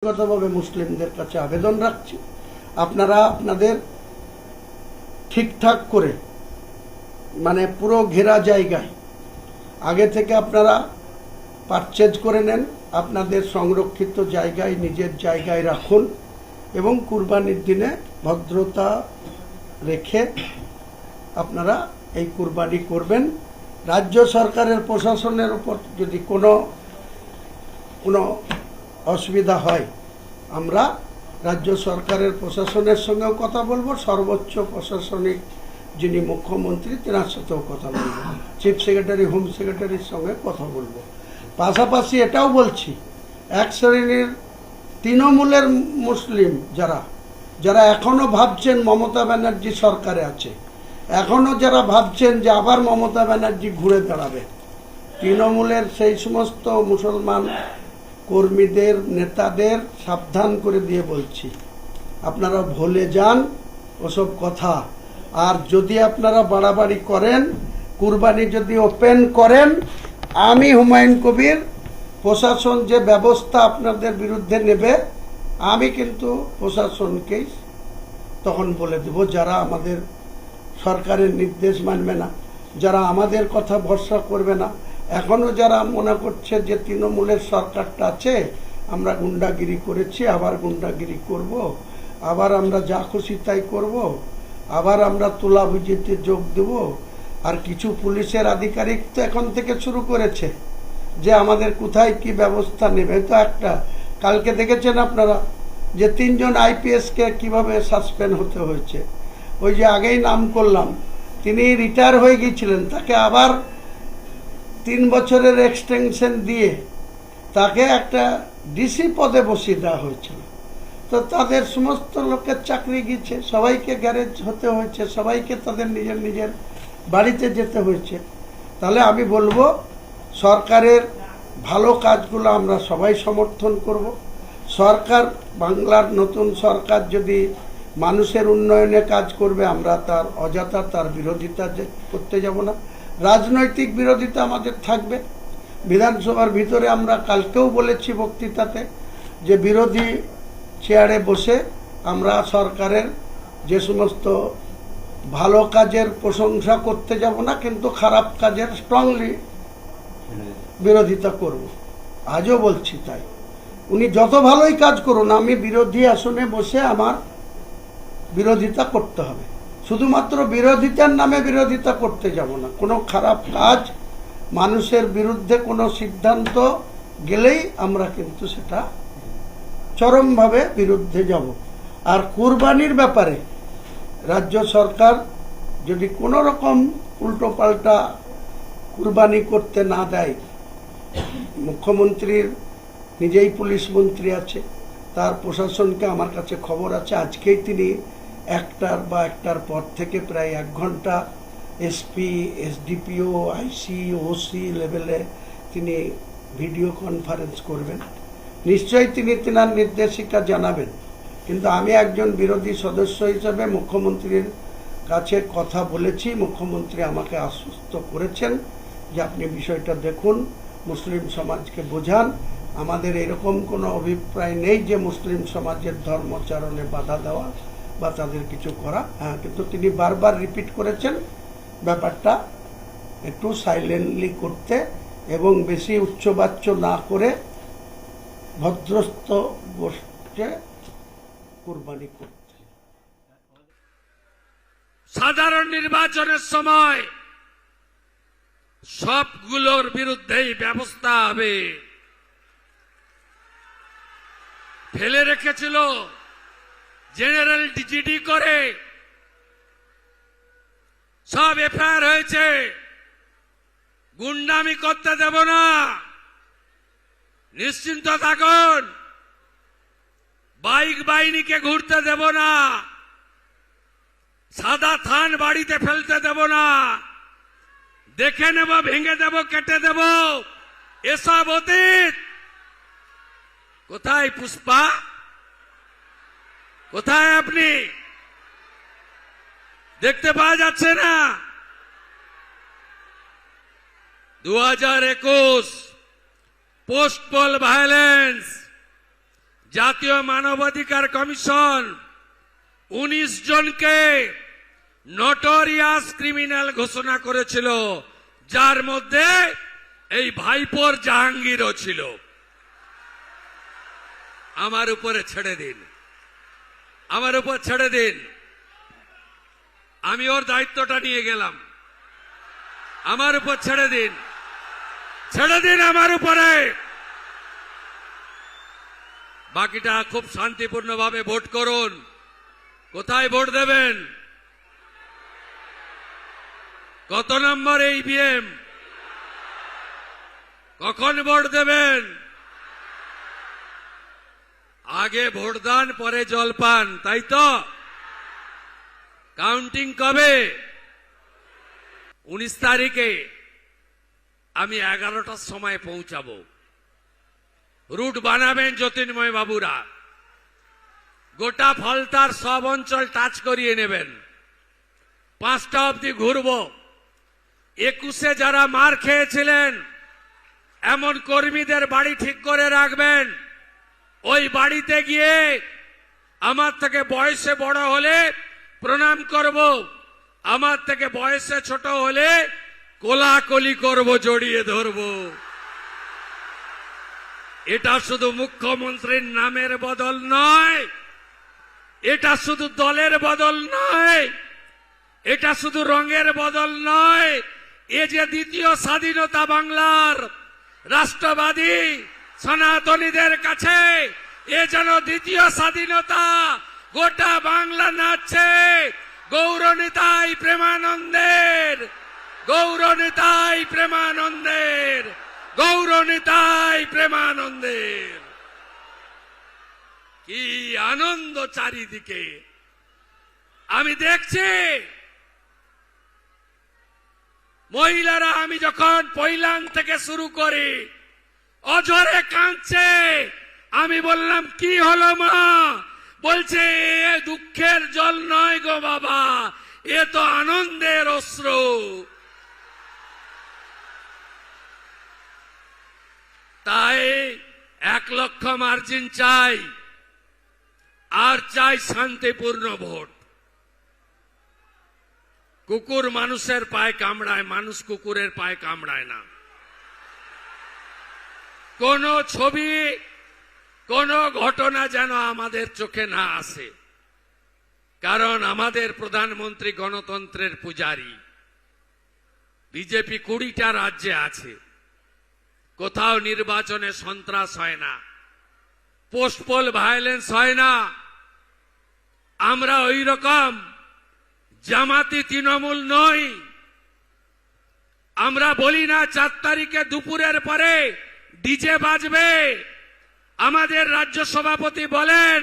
ব্যক্তিগতভাবে মুসলিমদের কাছে আবেদন রাখছি, আপনারা আপনাদের ঠিকঠাক করে মানে পুরো ঘেরা জায়গায় আগে থেকে আপনারা পারচেজ করে নেন, আপনাদের সংরক্ষিত জায়গায় নিজের জায়গায় রাখুন এবং কুরবানির দিনে ভদ্রতা রেখে আপনারা এই কুরবানি করবেন। রাজ্য সরকারের প্রশাসনের উপর যদি কোনো অসুবিধা হয় আমরা রাজ্য সরকারের প্রশাসনের সঙ্গেও কথা বলবো, সর্বোচ্চ প্রশাসনিক যিনি মুখ্যমন্ত্রী তেনার সাথেও কথা বলবো, চিফ সেক্রেটারি হোম সেক্রেটারির সঙ্গে কথা বলবো। পাশাপাশি এটাও বলছি, এক শ্রেণীর তৃণমূলের মুসলিম যারা এখনো ভাবছেন মমতা ব্যানার্জি সরকারে আছে, এখনো যারা ভাবছেন যে আবার মমতা ব্যানার্জি ঘুরে দাঁড়াবে, তৃণমূলের সেই সমস্ত মুসলমান কর্মীদের নেতাদের সাবধান করে দিয়ে বলছি, আপনারা ভুলে যান ওসব কথা। আর যদি আপনারা বাড়াবাড়ি করেন, কুরবানি যদি ওপেন করেন, আমি হুমায়ুন কবির প্রশাসন যে ব্যবস্থা আপনাদের বিরুদ্ধে নেবে আমি কিন্তু প্রশাসনকেই তখন বলে দেব, যারা আমাদের সরকারের নির্দেশ মানবে না, যারা আমাদের কথা ভরসা করবে না, এখনো যারা মনে করছে যে তৃণমূলের সরকারটা আছে, আমরা গুন্ডাগিরি করেছি, আবার গুন্ডাগিরি করব, আবার আমরা যা খুশি তাই করব, আবার আমরা তোলাবাজিতে যোগ দেব। আর কিছু পুলিশের আধিকারিক তো এখন থেকে শুরু করেছে যে আমাদের কোথায় কি ব্যবস্থা নেবে। তো একটা কালকে দেখেছেন আপনারা যে 3 জন আইপিএসকে কিভাবে সাসপেন্ড হতে হয়েছে। ওই যে আগেই নাম করলাম, তিনি রিটায়ার হয়ে গিয়েছিলেন, তাকে আবার 3 বছরের এক্সটেনশন দিয়ে তাকে একটা ডিসি পদে বসিয়ে দেওয়া হয়েছিল। তো তাদের সমস্ত লোকের চাকরি গিয়েছে, সবাইকে গ্যারেজ হতে হয়েছে, সবাইকে তাদের নিজের বাড়িতে যেতে হয়েছে। তাহলে আমি বলবো সরকারের ভালো কাজগুলো আমরা সবাই সমর্থন করব। সরকার, বাংলার নতুন সরকার যদি মানুষের উন্নয়নে কাজ করবে, আমরা তার অযথা তার বিরোধিতা করতে যাব না। রাজনৈতিক বিরোধিতা আমাদের থাকবে। বিধানসভার ভিতরে আমরা কালকেও বলেছি বক্তৃতাতে যে বিরোধী চেয়ারে বসে আমরা সরকারের যে সমস্ত ভালো কাজের প্রশংসা করতে যাব না, কিন্তু খারাপ কাজের স্ট্রংলি বিরোধিতা করব। আজও বলছি তাই, উনি যত ভালোই কাজ করুন, আমি বিরোধী আসনে বসে আমার বিরোধিতা করতে হবে। শুধুমাত্র বিরোধিতার নামে বিরোধিতা করতে যাব না। কোনো খারাপ কাজ, মানুষের বিরুদ্ধে কোনো সিদ্ধান্ত গেলেই আমরা কিন্তু সেটা চরমভাবে বিরুদ্ধে যাব। আর কুরবানির ব্যাপারে রাজ্য সরকার যদি কোনো রকম উল্টোপাল্টা কুরবানি করতে না দেয়, মুখ্যমন্ত্রীর নিজেই পুলিশ মন্ত্রী আছে, তার প্রশাসনকে আমার কাছে খবর আছে, আজকেই তিনি একটার পর থেকে প্রায় 1 ঘন্টা এসপি, এসডিপিও, আইসি, ওসি লেভেলে তিনি ভিডিও কনফারেন্স করবেন। নিশ্চয়ই তিনি তেনার নির্দেশিকা জানাবেন। কিন্তু আমি একজন বিরোধী সদস্য হিসেবে মুখ্যমন্ত্রীর কাছে কথা বলেছি, মুখ্যমন্ত্রী আমাকে আশ্বস্ত করেছেন যে আপনি বিষয়টা দেখুন, মুসলিম সমাজকে বোঝান। আমাদের এরকম কোনো অভিপ্রায় নেই যে মুসলিম সমাজের ধর্মাচরণে বাধা দেওয়া বা তাদের কিছু করা। হ্যাঁ, কিন্তু তিনি বারবার রিপিট করেছেন ব্যাপারটা একটু সাইলেন্টলি করতে এবং বেশি উচ্চবাচ্য না করে ভদ্রস্থ বসে কুরবানি করতে। সাধারণ নির্বাচনের সময় সবগুলোর বিরুদ্ধেই ব্যবস্থা হবে। ফেলে রেখেছিল জেনারেল ডিজিডি করে, সব এফআইআর হয়েছে। গুন্ডামি করতে দেব না, নিশ্চিন্ত থাকুন। বাইক বাহিনীকে ঘুরতে দেব না, সাদা থান বাড়িতে ফেলতে দেব না, দেখে নেব, ভেঙে দেব, কেটে দেব, এসব অতীত। কোথায় পুষ্পা, কোথায় আপনি? দেখতে পাওয়া যাচ্ছে না? 2021 পোস্ট পোল ভায়োলেন্স, জাতীয় মানবাধিকার কমিশন 19 জনকে নটোরিয়াস ক্রিমিনাল ঘোষণা করেছিল, যার মধ্যে এই ভাইপোর জাহাঙ্গীরও ছিল। আমার উপরে ছেড়ে দিন, আমার উপর ছেড়ে দিন, আমি ওর দায়িত্বটা নিয়ে গেলাম। আমার উপর ছেড়ে দিন, ছেড়ে দিন আমার উপরে। বাকিটা খুব শান্তিপূর্ণভাবে ভোট করুন। কোথায় ভোট দেবেন? কত নম্বর ইভিএম? কখন ভোট দেবেন? আগে ভোটদান পরে জলপান, তাই তো? কাউন্টিং কবে? 19 তারিখে। আমি 11টার সময় পৌঁছাবো। রুট বানাবেন জ্যোতির্ময় বাবুরা, গোটা ফলতার সব অঞ্চল টাচ করিয়ে নেবেন। 5টা অবধি ঘুরবো। 21-এ যারা মার খেয়েছিলেন এমন কর্মীদের বাড়ি ঠিক করে রাখবেন। ওই বাড়িতে গিয়ে আমার থেকে বয়সে বড় হলে প্রণাম করব, আমার থেকে বয়সে ছোট হলে কোলাকুলি করব, জড়িয়ে ধরব। এটা শুধু মুখ্যমন্ত্রীর নামের বদল নয়, এটা শুধু দলের বদল নয়, এটা শুধু রঙের বদল নয়। এ যে দ্বিতীয় স্বাধীনতা বাংলার, রাষ্ট্রবাদী সনাতনীদের কাছে এ যেন দ্বিতীয় স্বাধীনতা। গোটা বাংলা নাচছে গৌরনিতাই প্রেমানন্দের, গৌরনিতাই প্রেমানন্দের, গৌরনিতাই প্রেমানন্দের। কি আনন্দ চারিদিকে আমি দেখছি। মহিলারা আমি যখন পৈলাং থেকে শুরু করি অঝরে কাঁদছে। আমি বললাম কি হলো মা? বলছে এ দুঃখের জল নয় গো বাবা, এ তো আনন্দের অশ্রু। তাই 1 লক্ষ মার্জিন চাই, আর চাই শান্তিপূর্ণ ভোট। কুকুর মানুষের পায়ে কামড়ায়, মানুষ কুকুরের পায়ে কামড়ায় না। কোন ছবি, কোন ঘটনা যেন আমাদের চোখে না আসে, কারণ আমাদের প্রধানমন্ত্রী গণতন্ত্রের পূজারী। বিজেপি 20টা রাজ্যে আছে, কোথাও নির্বাচনে সন্ত্রাস হয় না, পোস্টপোল ভায়োলেন্স হয় না। আমরা ওই রকম জামাতি তৃণমূল নই। আমরা বলি না 4 তারিখে দুপুরের পরে ডিজে বাজবে। আমাদের রাজ্য সভাপতি বলেন